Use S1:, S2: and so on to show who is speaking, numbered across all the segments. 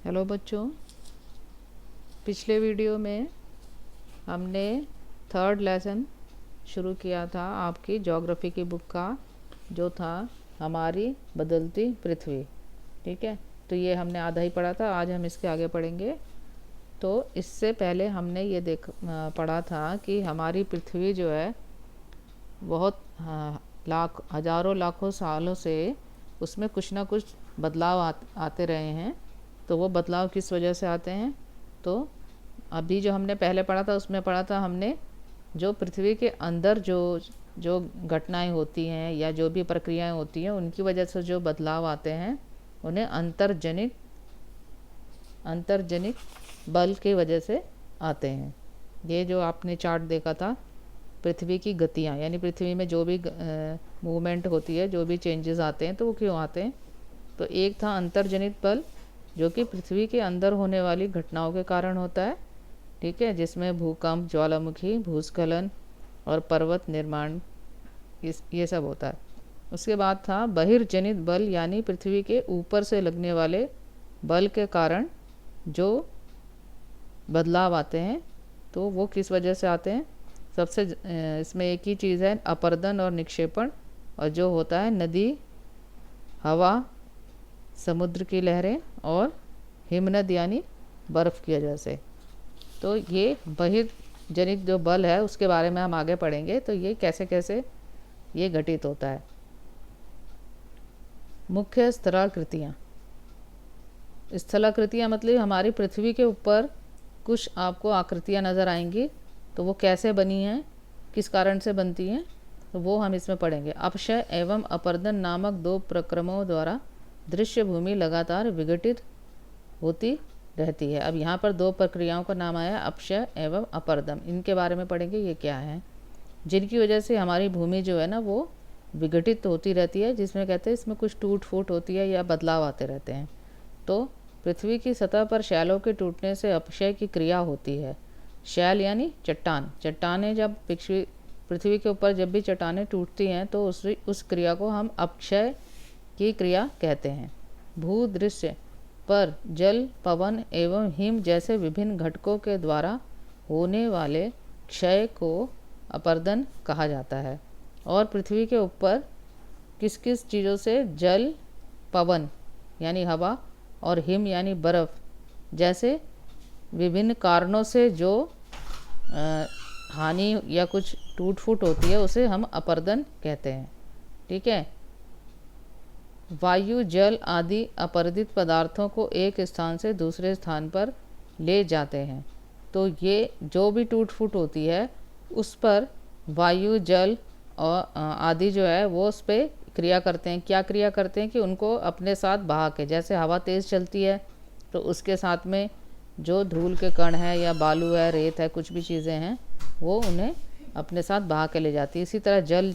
S1: Hello बच्चों, पिछले video में हमने थर्ड लेसन शुरू किया था आपकी ज्योग्राफी की बुक का, जो था हमारी बदलती पृथ्वी। ठीक है, तो ये हमने आधा ही पढ़ा था, आज हम इसके आगे पढ़ेंगे। तो इससे पहले हमने ये पढ़ा था कि हमारी पृथ्वी जो है बहुत हजारों लाखों सालों से उसमें कुछ ना कुछ बदलाव आते रहे हैं। तो वो बदलाव किस वजह से आते हैं? तो अभी जो हमने पहले पढ़ा था उसमें पढ़ा था हमने जो पृथ्वी के अंदर जो जो घटनाएं होती हैं या जो भी प्रक्रियाएं होती हैं उनकी वजह से जो बदलाव आते हैं उन्हें अंतर्जनिक बल की वजह से आते हैं। ये जो आपने चार्ट देखा था, पृथ्वी की गतियाँ यानी पृथ्वी में जो भी मूवमेंट होती है, जो भी चेंजेस आते हैं, तो वो क्यों आते हैं? तो एक था अंतर्जनित बल, जो कि पृथ्वी के अंदर होने वाली घटनाओं के कारण होता है। ठीक है, जिसमें भूकंप, ज्वालामुखी, भूस्खलन और पर्वत निर्माण ये सब होता है। उसके बाद था बहिर्जनित बल, यानी पृथ्वी के ऊपर से लगने वाले बल के कारण जो बदलाव आते हैं। तो वो किस वजह से आते हैं? सबसे इसमें एक ही चीज़ है, अपरदन और निक्षेपण, और जो होता है नदी, हवा, समुद्र की लहरें और हिमनद यानी बर्फ़ की वजह से। तो ये बहिर्जनित जो बल है उसके बारे में हम आगे पढ़ेंगे। तो ये कैसे कैसे ये घटित होता है। मुख्य स्थलाकृतियाँ मतलब हमारी पृथ्वी के ऊपर कुछ आपको आकृतियाँ नज़र आएंगी। तो वो कैसे बनी हैं, किस कारण से बनती हैं, तो वो हम इसमें पढ़ेंगे। अपक्षय एवं अपरदन नामक दो प्रक्रमों द्वारा दृश्य भूमि लगातार विघटित होती रहती है। अब यहाँ पर दो प्रक्रियाओं का नाम आया, अपक्षय एवं अपरदन। इनके बारे में पढ़ेंगे, ये क्या है, जिनकी वजह से हमारी भूमि जो है ना वो विघटित होती रहती है, जिसमें कहते हैं इसमें कुछ टूट फूट होती है या बदलाव आते रहते हैं। तो पृथ्वी की सतह पर शैलों के टूटने से अपक्षय की क्रिया होती है। शैल यानी चट्टानें जब पृथ्वी के ऊपर जब भी चट्टानें टूटती हैं तो उस क्रिया को हम अपक्षय की क्रिया कहते हैं। भूदृश्य पर जल, पवन एवं हिम जैसे विभिन्न घटकों के द्वारा होने वाले क्षय को अपरदन कहा जाता है। और पृथ्वी के ऊपर किस किस चीज़ों से, जल, पवन यानी हवा और हिम यानी बर्फ़ जैसे विभिन्न कारणों से जो हानि या कुछ टूट फूट होती है उसे हम अपरदन कहते हैं। ठीक है, वायु, जल आदि अपरदित पदार्थों को एक स्थान से दूसरे स्थान पर ले जाते हैं। तो ये जो भी टूट फूट होती है उस पर वायु, जल और आदि जो है वो उस पर क्रिया करते हैं। क्या क्रिया करते हैं कि उनको अपने साथ बहा के, जैसे हवा तेज़ चलती है तो उसके साथ में जो धूल के कण है या बालू है, रेत है, कुछ भी चीज़ें हैं, वो उन्हें अपने साथ बहा के ले जाती है। इसी तरह जल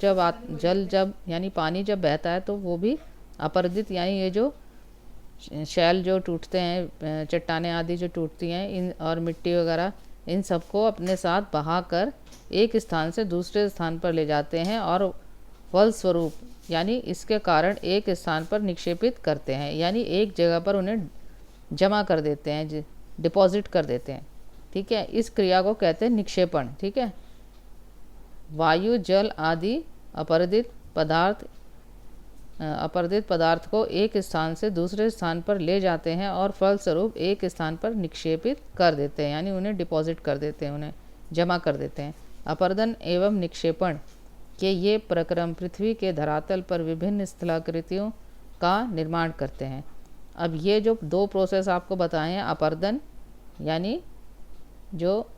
S1: जब यानी पानी जब बहता है तो वो भी अपरदित, यानी ये जो शैल जो टूटते हैं, चट्टानें आदि जो टूटती हैं, इन और मिट्टी वगैरह, इन सबको अपने साथ बहा कर एक स्थान से दूसरे स्थान पर ले जाते हैं और फलस्वरूप यानी इसके कारण एक स्थान पर निक्षेपित करते हैं, यानी एक जगह पर उन्हें जमा कर देते हैं, डिपॉजिट कर देते हैं। ठीक है, इस क्रिया को कहते हैं निक्षेपण। ठीक है, वायु, जल आदि अपरदित पदार्थ को एक स्थान से दूसरे स्थान पर ले जाते हैं और फलस्वरूप एक स्थान पर निक्षेपित कर देते हैं, यानी उन्हें डिपॉजिट कर देते हैं, उन्हें जमा कर देते हैं। अपरदन एवं निक्षेपण के ये प्रक्रम पृथ्वी के धरातल पर विभिन्न स्थलाकृतियों का निर्माण करते हैं। अब ये जो दो प्रोसेस आपको बताए हैं, अपरदन यानी जो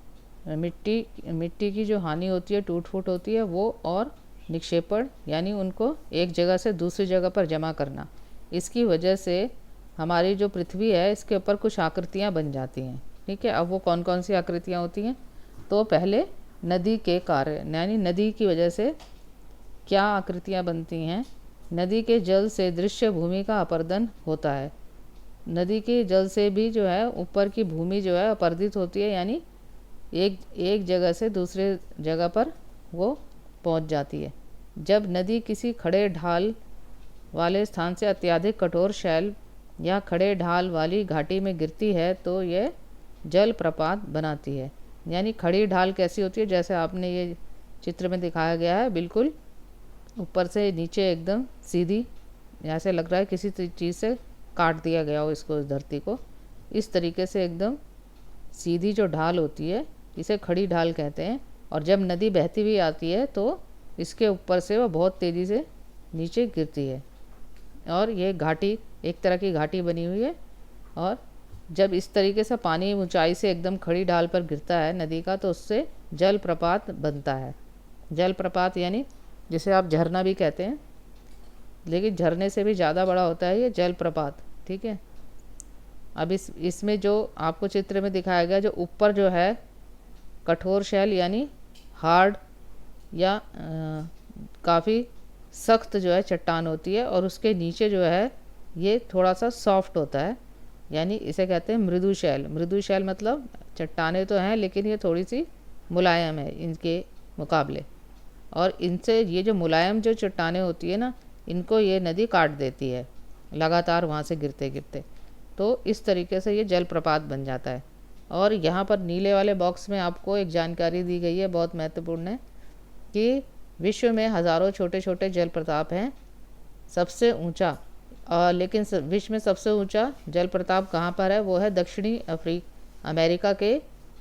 S1: मिट्टी की जो हानि होती है, टूट फूट होती है वो, और निक्षेपण यानी उनको एक जगह से दूसरी जगह पर जमा करना। इसकी वजह से हमारी जो पृथ्वी है इसके ऊपर कुछ आकृतियाँ बन जाती हैं। ठीक है, अब वो कौन कौन सी आकृतियाँ होती हैं? तो पहले नदी के कार्य, यानी नदी की वजह से क्या आकृतियाँ बनती हैं? नदी के जल से दृश्य भूमि का अपरदन होता है। नदी के जल से भी जो है ऊपर की भूमि जो है अपरदित होती है, यानी एक जगह से दूसरे जगह पर वो पहुंच जाती है। जब नदी किसी खड़े ढाल वाले स्थान से अत्यधिक कठोर शैल या खड़े ढाल वाली घाटी में गिरती है तो ये जलप्रपात बनाती है। यानी खड़ी ढाल कैसी होती है, जैसे आपने ये चित्र में दिखाया गया है, बिल्कुल ऊपर से नीचे एकदम सीधी, ऐसे लग रहा है किसी चीज़ से काट दिया गया हो इसको, इस धरती को। इस तरीके से एकदम सीधी जो ढाल होती है इसे खड़ी ढाल कहते हैं। और जब नदी बहती हुई आती है तो इसके ऊपर से वह बहुत तेज़ी से नीचे गिरती है और ये घाटी एक तरह की घाटी बनी हुई है। और जब इस तरीके से पानी ऊंचाई से एकदम खड़ी ढाल पर गिरता है नदी का तो उससे जलप्रपात बनता है। जलप्रपात यानी जिसे आप झरना भी कहते हैं, लेकिन झरने से भी ज़्यादा बड़ा होता है ये जलप्रपात। ठीक है, अब इसमें जो आपको चित्र में दिखाया गया, जो ऊपर जो है कठोर शैल यानी हार्ड या काफ़ी सख्त जो है चट्टान होती है, और उसके नीचे जो है ये थोड़ा सा सॉफ्ट होता है, यानी इसे कहते हैं मृदु शैल। मृदु शैल मतलब चट्टानें तो हैं लेकिन ये थोड़ी सी मुलायम है इनके मुकाबले, और इनसे ये जो मुलायम जो चट्टानें होती है ना, इनको ये नदी काट देती है लगातार वहाँ से गिरते गिरते। तो इस तरीके से ये जलप्रपात बन जाता है। और यहाँ पर नीले वाले बॉक्स में आपको एक जानकारी दी गई है, बहुत महत्वपूर्ण है, कि विश्व में हज़ारों छोटे छोटे जलप्रपात हैं। सबसे ऊंचा लेकिन विश्व में सबसे ऊंचा जलप्रपात कहाँ पर है, वो है दक्षिणी अमेरिका के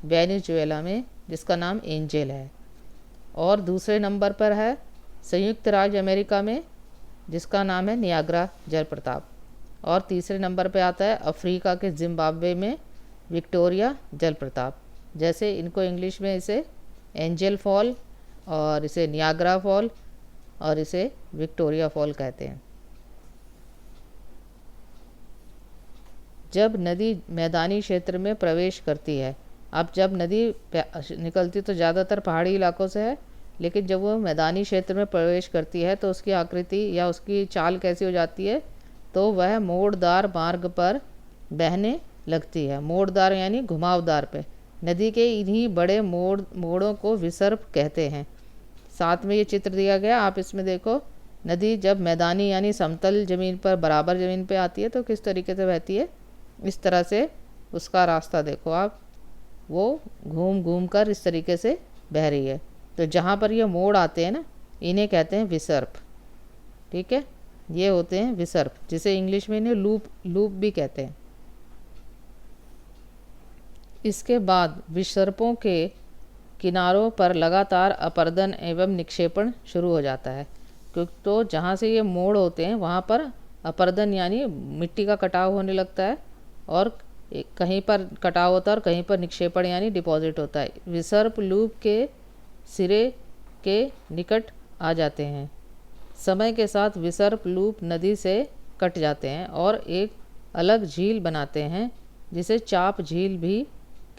S1: वेनेजुएला में, जिसका नाम एंजेल है। और दूसरे नंबर पर है संयुक्त राज्य अमेरिका में, जिसका नाम है नियाग्रा जलप्रपात। और तीसरे नंबर पर आता है अफ्रीका के जिम्बाब्वे में विक्टोरिया जलप्रपात। जैसे इनको इंग्लिश में इसे एंजल फॉल और इसे नियाग्रा फॉल और इसे विक्टोरिया फॉल कहते हैं। जब नदी मैदानी क्षेत्र में प्रवेश करती है, अब जब नदी निकलती तो ज़्यादातर पहाड़ी इलाकों से है, लेकिन जब वो मैदानी क्षेत्र में प्रवेश करती है तो उसकी आकृति या उसकी चाल कैसी हो जाती है, तो वह मोड़दार मार्ग पर बहने लगती है। मोड़दार यानी घुमावदार पे। नदी के इन्हीं बड़े मोड़ों को विसर्प कहते हैं। साथ में ये चित्र दिया गया, आप इसमें देखो, नदी जब मैदानी यानी समतल ज़मीन पर बराबर ज़मीन पे आती है तो किस तरीके से बहती है, इस तरह से उसका रास्ता देखो आप, वो घूम घूम कर इस तरीके से बह रही है। तो जहाँ पर ये मोड़ आते हैं ना, इन्हें कहते हैं विसर्प। ठीक है, ये होते हैं विसर्प, जिसे इंग्लिश में इन्हें लूप भी कहते हैं। इसके बाद विसर्पों के किनारों पर लगातार अपरदन एवं निक्षेपण शुरू हो जाता है। क्योंकि तो जहाँ से ये मोड़ होते हैं वहाँ पर अपरदन यानी मिट्टी का कटाव होने लगता है, और कहीं पर कटाव होता है और कहीं पर निक्षेपण यानी डिपॉजिट होता है। विसर्प लूप के सिरे के निकट आ जाते हैं। समय के साथ विसर्प लूप नदी से कट जाते हैं और एक अलग झील बनाते हैं, जिसे चाप झील भी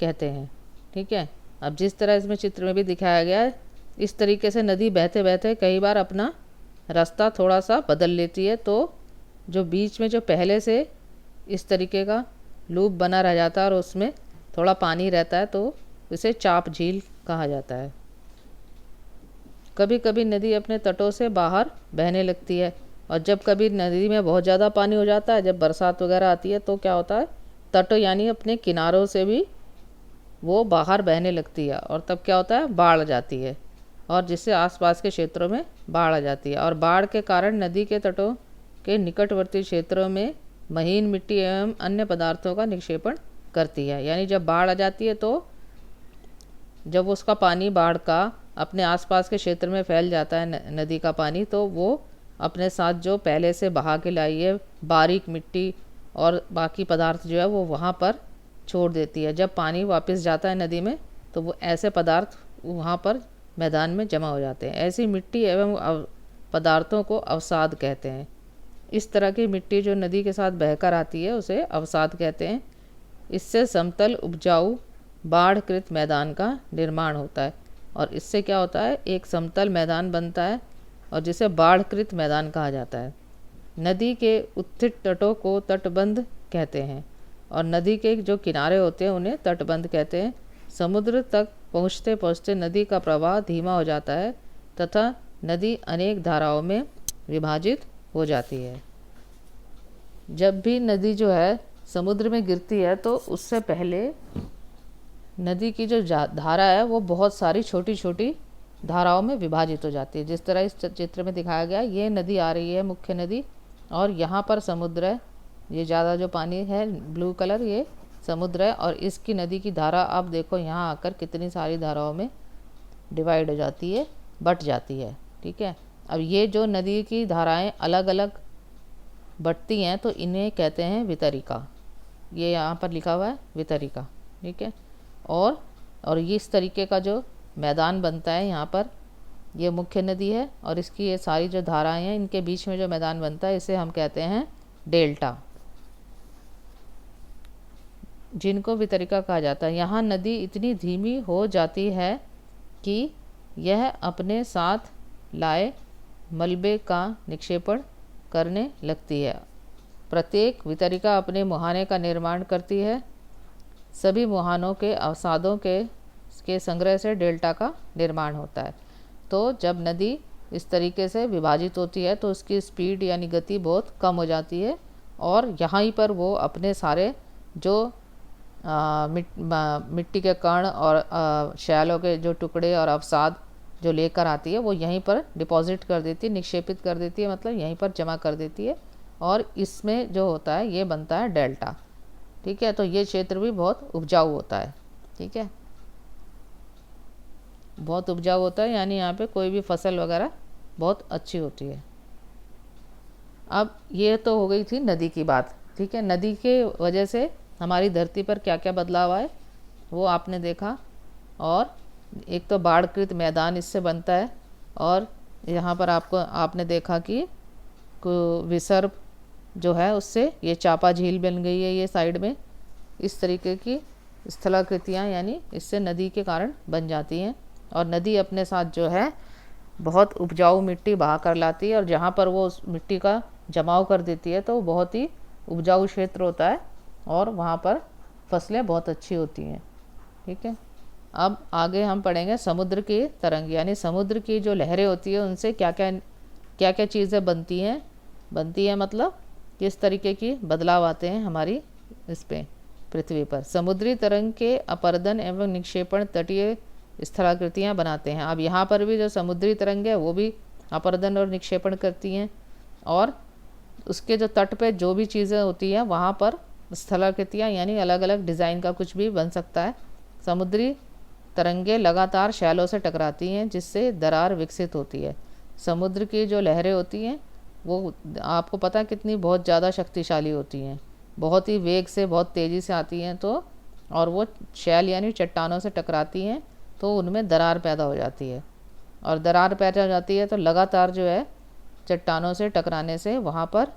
S1: कहते हैं। ठीक है, अब जिस तरह इसमें चित्र में भी दिखाया गया है, इस तरीके से नदी बहते बहते कई बार अपना रास्ता थोड़ा सा बदल लेती है, तो जो बीच में जो पहले से इस तरीके का लूप बना रह जाता है और उसमें थोड़ा पानी रहता है, तो इसे चाप झील कहा जाता है। कभी कभी नदी अपने तटों से बाहर बहने लगती है, और जब कभी नदी में बहुत ज़्यादा पानी हो जाता है, जब बरसात वगैरह आती है, तो क्या होता है, तट यानी अपने किनारों से भी वो बाहर बहने लगती है, और तब क्या होता है, बाढ़ आ जाती है, और जिससे आसपास के क्षेत्रों में बाढ़ आ जाती है। और बाढ़ के कारण नदी के तटों के निकटवर्ती क्षेत्रों में महीन मिट्टी एवं अन्य पदार्थों का निक्षेपण करती है। यानी जब बाढ़ आ जाती है तो जब उसका पानी बाढ़ का अपने आसपास के क्षेत्र में फैल जाता है नदी का पानी, तो वो अपने साथ जो पहले से बहा के लाई है बारीक मिट्टी और बाकी पदार्थ जो है वो वहाँ पर छोड़ देती है। जब पानी वापस जाता है नदी में तो वो ऐसे पदार्थ वहाँ पर मैदान में जमा हो जाते हैं। ऐसी मिट्टी एवं पदार्थों को अवसाद कहते हैं। इस तरह की मिट्टी जो नदी के साथ बहकर आती है उसे अवसाद कहते हैं। इससे समतल उपजाऊ बाढ़कृत मैदान का निर्माण होता है, और इससे क्या होता है, एक समतल मैदान बनता है और जिसे बाढ़कृत मैदान कहा जाता है। नदी के उत्थित तटों को तटबंध कहते हैं, और नदी के जो किनारे होते हैं उन्हें तटबंध कहते हैं। समुद्र तक पहुँचते पहुँचते नदी का प्रवाह धीमा हो जाता है तथा नदी अनेक धाराओं में विभाजित हो जाती है। जब भी नदी जो है समुद्र में गिरती है तो उससे पहले नदी की जो धारा है वो बहुत सारी छोटी छोटी धाराओं में विभाजित हो जाती है। जिस तरह इस चित्र में दिखाया गया, ये नदी आ रही है मुख्य नदी, और यहाँ पर समुद्र है। ये ज़्यादा जो पानी है ब्लू कलर, ये समुद्र है। और इसकी नदी की धारा आप देखो यहाँ आकर कितनी सारी धाराओं में डिवाइड हो जाती है, बट जाती है। ठीक है, अब ये जो नदी की धाराएं अलग अलग बटती हैं तो इन्हें कहते हैं वितरिका। ये यहाँ पर लिखा हुआ है वितरिका। ठीक है, और ये इस तरीके का जो मैदान बनता है यहाँ पर, ये मुख्य नदी है और इसकी ये सारी जो धाराएं हैं इनके बीच में जो मैदान बनता है इसे हम कहते हैं डेल्टा, जिनको वितरिका कहा जाता है। यहाँ नदी इतनी धीमी हो जाती है कि यह अपने साथ लाए मलबे का निक्षेपण करने लगती है। प्रत्येक वितरिका अपने मुहाने का निर्माण करती है। सभी मुहानों के अवसादों के संग्रह से डेल्टा का निर्माण होता है। तो जब नदी इस तरीके से विभाजित होती है तो उसकी स्पीड यानी गति बहुत कम हो जाती है, और यहाँ पर वो अपने सारे जो मिट्टी के कण और शैलों के जो टुकड़े और अवसाद जो लेकर आती है वो यहीं पर डिपॉजिट कर देती है, निक्षेपित कर देती है, मतलब यहीं पर जमा कर देती है, और इसमें जो होता है ये बनता है डेल्टा। ठीक है, तो ये क्षेत्र भी बहुत उपजाऊ होता है। ठीक है, बहुत उपजाऊ होता है, यानी यहाँ पे कोई भी फसल वगैरह बहुत अच्छी होती है। अब ये तो हो गई थी नदी की बात। ठीक है, नदी के वजह से हमारी धरती पर क्या क्या बदलाव आए वो आपने देखा। और एक तो बाढ़कृत मैदान इससे बनता है, और यहाँ पर आपने देखा कि विसर्प जो है उससे ये चापा झील बन गई है, ये साइड में इस तरीके की स्थलाकृतियाँ यानी इससे नदी के कारण बन जाती हैं। और नदी अपने साथ जो है बहुत उपजाऊ मिट्टी बहा कर लाती है, और जहाँ पर वो उस मिट्टी का जमाव कर देती है तो वो बहुत ही उपजाऊ क्षेत्र होता है और वहाँ पर फसलें बहुत अच्छी होती हैं। ठीक है, अब आगे हम पढ़ेंगे समुद्र की तरंग, यानी समुद्र की जो लहरें होती है उनसे क्या क्या चीज़ें बनती हैं, मतलब किस तरीके की बदलाव आते हैं हमारी इस पे पृथ्वी पर। समुद्री तरंग के अपर्दन एवं निक्षेपण तटीय स्थलाकृतियाँ बनाते हैं। अब यहाँ पर भी जो समुद्री तरंग है वो भी अपर्दन और निक्षेपण करती हैं, और उसके जो तट पे जो भी चीज़ें होती हैं वहाँ पर स्थलाकृतियाँ यानी अलग अलग डिज़ाइन का कुछ भी बन सकता है। समुद्री तरंगे लगातार शैलों से टकराती हैं जिससे दरार विकसित होती है। समुद्र की जो लहरें होती हैं वो आपको पता है कितनी बहुत ज़्यादा शक्तिशाली होती हैं, बहुत ही वेग से बहुत तेज़ी से आती हैं, तो और वो शैल यानी चट्टानों से टकराती हैं तो उनमें दरार पैदा हो जाती है, और दरार पैदा हो जाती है तो लगातार जो है चट्टानों से टकराने से वहाँ पर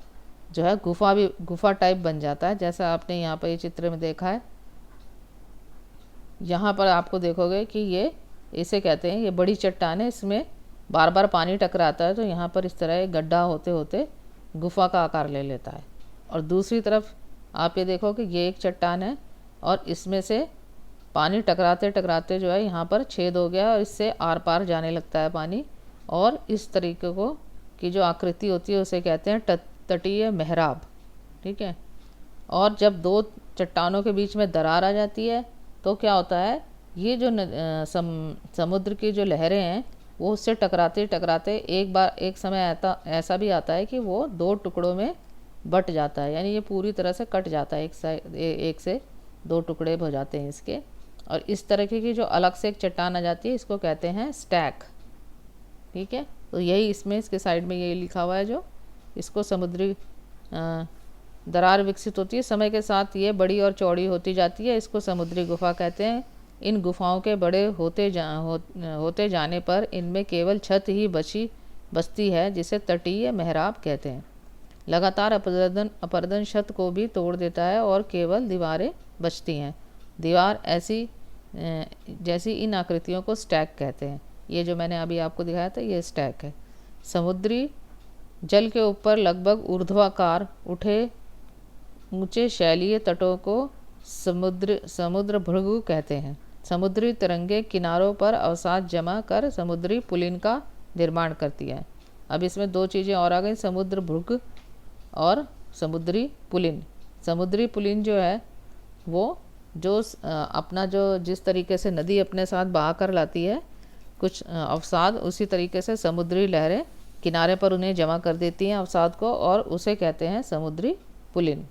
S1: जो है गुफा टाइप बन जाता है, जैसा आपने यहाँ पर ये चित्र में देखा है। यहाँ पर आपको देखोगे कि ये इसे कहते हैं, ये बड़ी चट्टान है, इसमें बार बार पानी टकराता है तो यहाँ पर इस तरह एक गड्ढा होते होते गुफा का आकार ले लेता है। और दूसरी तरफ आप ये देखो कि ये एक चट्टान है और इसमें से पानी टकराते टकराते जो है यहाँ पर छेद हो गया और इससे आर पार जाने लगता है पानी, और इस तरीके को की जो आकृति होती है उसे कहते हैं तटीय मेहराब। ठीक है, और जब दो चट्टानों के बीच में दरार आ जाती है तो क्या होता है, ये जो समुद्र की जो लहरें हैं वो उससे टकराते टकराते एक समय ऐसा भी आता है कि वो दो टुकड़ों में बट जाता है, यानी ये पूरी तरह से कट जाता है, एक से दो टुकड़े हो जाते हैं इसके। और इस तरह की जो अलग से एक चट्टान आ जाती है इसको कहते हैं स्टैक। ठीक है, तो यही इसमें इसके साइड में यही लिखा हुआ है, जो इसको समुद्री दरार विकसित होती है, समय के साथ ये बड़ी और चौड़ी होती जाती है, इसको समुद्री गुफा कहते हैं। इन गुफाओं के बड़े होते जाने पर इनमें केवल छत ही बचती है जिसे तटीय मेहराब कहते हैं। लगातार अपरदन छत को भी तोड़ देता है और केवल दीवारें बचती हैं। दीवार जैसी इन आकृतियों को स्टैक कहते हैं। ये जो मैंने अभी आपको दिखाया था ये स्टैक है। समुद्री जल के ऊपर लगभग ऊर्ध्वाकार उठे ऊंचे शैलीय तटों को समुद्र भृगु कहते हैं। समुद्री तरंगे किनारों पर अवसाद जमा कर समुद्री पुलिन का निर्माण करती हैं। अब इसमें दो चीज़ें और आ गई, समुद्र भृग और समुद्री पुलिन। समुद्री पुलिन जो है वो जो अपना जो जिस तरीके से नदी अपने साथ बहा कर लाती है कुछ अवसाद, उसी तरीके से समुद्री लहरें किनारे पर उन्हें जमा कर देती हैं अवसाद को, और उसे कहते हैं समुद्री पुलिन।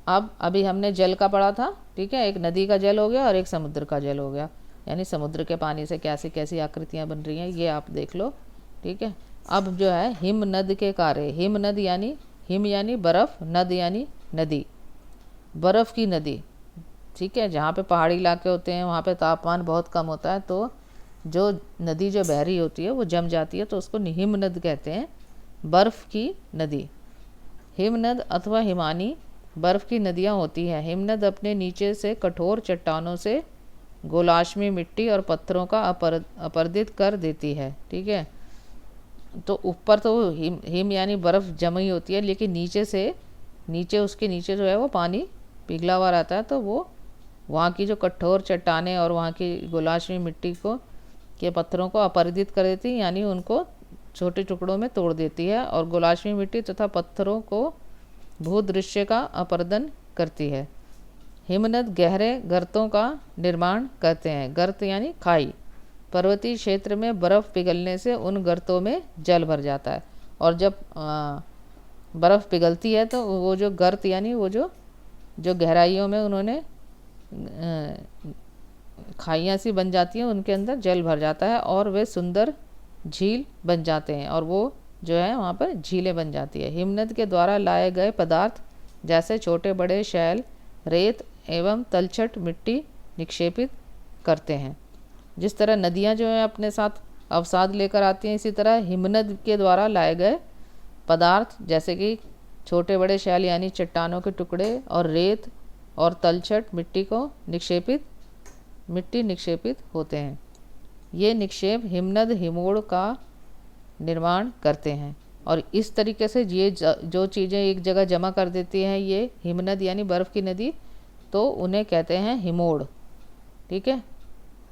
S1: अब अभी हमने जल का पढ़ा था, ठीक है, एक नदी का जल हो गया और एक समुद्र का जल हो गया, यानी समुद्र के पानी से कैसी कैसी आकृतियाँ बन रही हैं ये आप देख लो, ठीक है। अब जो है हिम नद के कार्य, हिम नद यानी हिम यानी बर्फ़, नद यानी नदी, बर्फ़ की नदी, ठीक है। जहाँ पे पहाड़ी इलाके होते हैं वहाँ पे तापमान बहुत कम होता है, तो जो नदी जो बह रही होती है वो जम जाती है, तो उसको हिम नद कहते हैं, बर्फ़ की नदी। हिमनद अथवा हिमानी बर्फ़ की नदियाँ होती हैं। हिमनद अपने नीचे से कठोर चट्टानों से गोलाश्मी मिट्टी और पत्थरों का अपरदित कर देती है, ठीक है। तो ऊपर तो हिम यानी बर्फ़ जमी होती है, लेकिन नीचे उसके नीचे जो है वो पानी पिघला हुआ रहता है, तो वो वहाँ की जो कठोर चट्टानें और वहाँ की गोलाश्मी मिट्टी के पत्थरों को अपरदित कर देती है, यानी उनको छोटे टुकड़ों में तोड़ देती है, और गोलाश्मी मिट्टी तथा पत्थरों को भूदृश्य का अपरदन करती है। हिमनद गहरे गर्तों का निर्माण करते हैं। गर्त यानी खाई। पर्वतीय क्षेत्र में बर्फ़ पिघलने से उन गर्तों में जल भर जाता है, और जब बर्फ़ पिघलती है तो वो जो गर्त यानी वो जो गहराइयों में उन्होंने खाइयाँ सी बन जाती हैं, उनके अंदर जल भर जाता है और वे सुंदर झील बन जाते हैं, और वो जो है वहाँ पर झीलें बन जाती है। हिमनद के द्वारा लाए गए पदार्थ जैसे छोटे बड़े शैल, रेत एवं तलछट मिट्टी निक्षेपित करते हैं। जिस तरह नदियाँ जो है अपने साथ अवसाद लेकर आती हैं, इसी तरह हिमनद के द्वारा लाए गए पदार्थ जैसे कि छोटे बड़े शैल यानी चट्टानों के टुकड़े और रेत और तलछट मिट्टी निक्षेपित होते हैं। ये निक्षेप हिमनद हिमोड़ का निर्माण करते हैं, और इस तरीके से ये जो चीज़ें एक जगह जमा कर देती हैं ये हिमनद यानी बर्फ़ की नदी, तो उन्हें कहते हैं हिमोड़, ठीक है।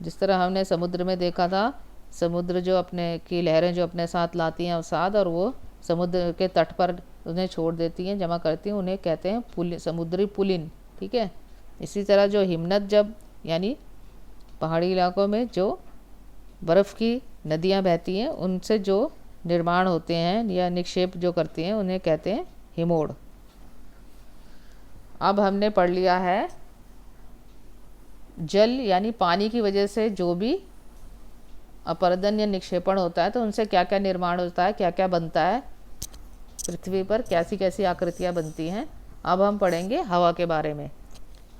S1: जिस तरह हमने समुद्र में देखा था, समुद्र जो अपने की लहरें जो अपने साथ लाती हैं अवसाद, और वो समुद्र के तट पर उन्हें छोड़ देती हैं, जमा करती हैं, उन्हें कहते हैं समुद्री पुलिन, ठीक है। इसी तरह जो हिमनद जब यानी पहाड़ी इलाकों में जो बर्फ़ की नदियाँ बहती हैं उनसे जो निर्माण होते हैं या निक्षेप जो करती हैं उन्हें कहते हैं हिमोड़। अब हमने पढ़ लिया है जल यानी पानी की वजह से जो भी अपरदन या निक्षेपण होता है तो उनसे क्या क्या निर्माण होता है, क्या क्या बनता है, पृथ्वी पर कैसी कैसी आकृतियाँ बनती हैं। अब हम पढ़ेंगे हवा के बारे में,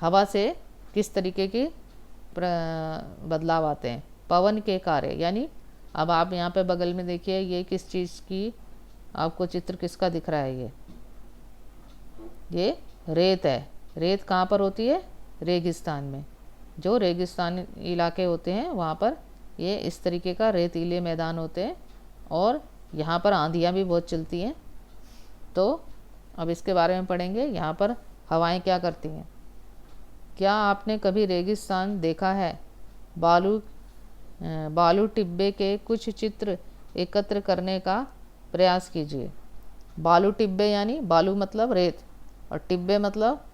S1: हवा से किस तरीके की बदलाव आते हैं। पवन के कार्य, यानी अब आप यहाँ पे बगल में देखिए ये किस चीज़ की आपको चित्र किसका दिख रहा है, ये रेत है। रेत कहाँ पर होती है, रेगिस्तान में। जो रेगिस्तान इलाके होते हैं वहाँ पर ये इस तरीके का रेतीले मैदान होते हैं, और यहाँ पर आंधियाँ भी बहुत चलती हैं। तो अब इसके बारे में पढ़ेंगे। यहाँ पर हवाएं क्या करती हैं। क्या आपने कभी रेगिस्तान देखा है? बालू टिब्बे के कुछ चित्र एकत्र करने का प्रयास कीजिए। बालू टिब्बे यानी बालू मतलब रेत, और टिब्बे मतलब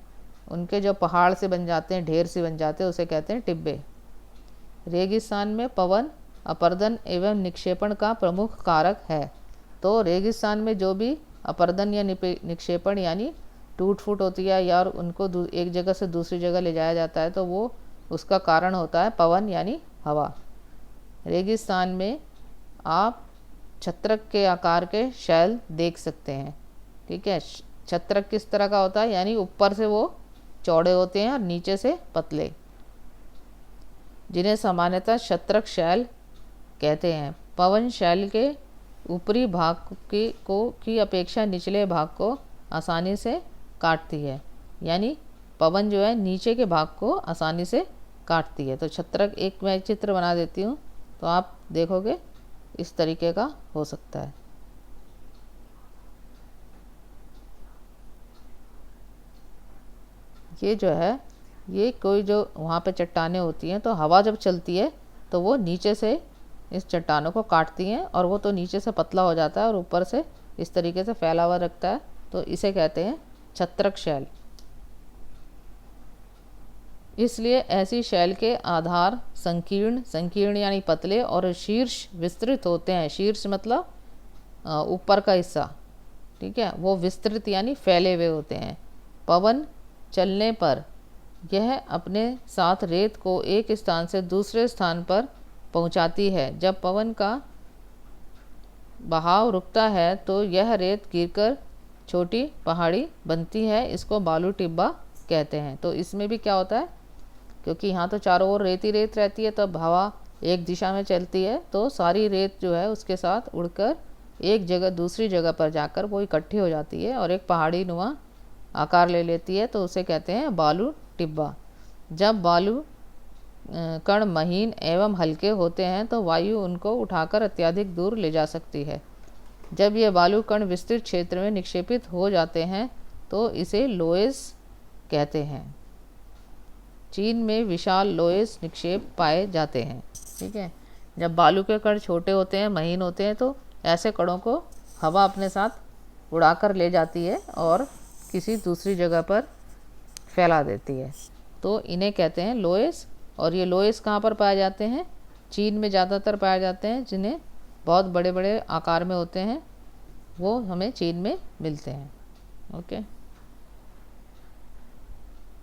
S1: उनके जो पहाड़ से बन जाते हैं, ढेर से बन जाते हैं, उसे कहते हैं टिब्बे। रेगिस्तान में पवन अपरदन एवं निक्षेपण का प्रमुख कारक है। तो रेगिस्तान में जो भी अपरदन या निक्षेपण यानी टूट फूट होती है या उनको एक जगह से दूसरी जगह ले जाया जाता है, तो वो उसका कारण होता है पवन यानी हवा। रेगिस्तान में आप छत्रक के आकार के शैल देख सकते हैं, ठीक है। छत्रक किस तरह का होता है, यानी ऊपर से वो चौड़े होते हैं और नीचे से पतले, जिन्हें सामान्यतः छत्रक शैल कहते हैं। पवन शैल के ऊपरी भाग की अपेक्षा निचले भाग को आसानी से काटती है, यानी पवन जो है नीचे के भाग को आसानी से काटती है। तो छत्रक एक मैं चित्र बना देती हूँ तो आप देखोगे इस तरीके का हो सकता है। ये जो है ये कोई जो वहाँ पे चट्टानें होती हैं, तो हवा जब चलती है तो वो नीचे से इस चट्टानों को काटती हैं, और वो तो नीचे से पतला हो जाता है और ऊपर से इस तरीके से फैला हुआ रखता है, तो इसे कहते हैं छत्रक शैल। इसलिए ऐसी शैल के आधार संकीर्ण, संकीर्ण यानी पतले, और शीर्ष विस्तृत होते हैं। शीर्ष मतलब ऊपर का हिस्सा, ठीक है, वो विस्तृत यानी फैले हुए होते हैं। पवन चलने पर यह अपने साथ रेत को एक स्थान से दूसरे स्थान पर पहुंचाती है। जब पवन का बहाव रुकता है तो यह रेत गिरकर छोटी पहाड़ी बनती है। इसको बालू टिब्बा कहते हैं। तो इसमें भी क्या होता है, क्योंकि यहाँ तो चारों ओर रेत ही रेत रहती है, तब हवा एक दिशा में चलती है तो सारी रेत जो है उसके साथ उड़कर एक जगह दूसरी जगह पर जाकर वो इकट्ठी हो जाती है और एक पहाड़ी नुमा आकार ले लेती है, तो उसे कहते हैं बालू टिब्बा। जब बालू कण महीन एवं हल्के होते हैं तो वायु उनको उठाकर अत्यधिक दूर ले जा सकती है। जब ये बालू कण विस्तृत क्षेत्र में निक्षेपित हो जाते हैं तो इसे लोएस कहते हैं। चीन में विशाल लोएस निक्षेप पाए जाते हैं। ठीक है, जब बालू के कण छोटे होते हैं, महीन होते हैं, तो ऐसे कणों को हवा अपने साथ उड़ाकर ले जाती है और किसी दूसरी जगह पर फैला देती है, तो इन्हें कहते हैं लोएस। और ये लोएस कहाँ पर पाए जाते हैं, चीन में ज़्यादातर पाए जाते हैं, जिन्हें बहुत बड़े बड़े आकार में होते हैं, वो हमें चीन में मिलते हैं। ओके।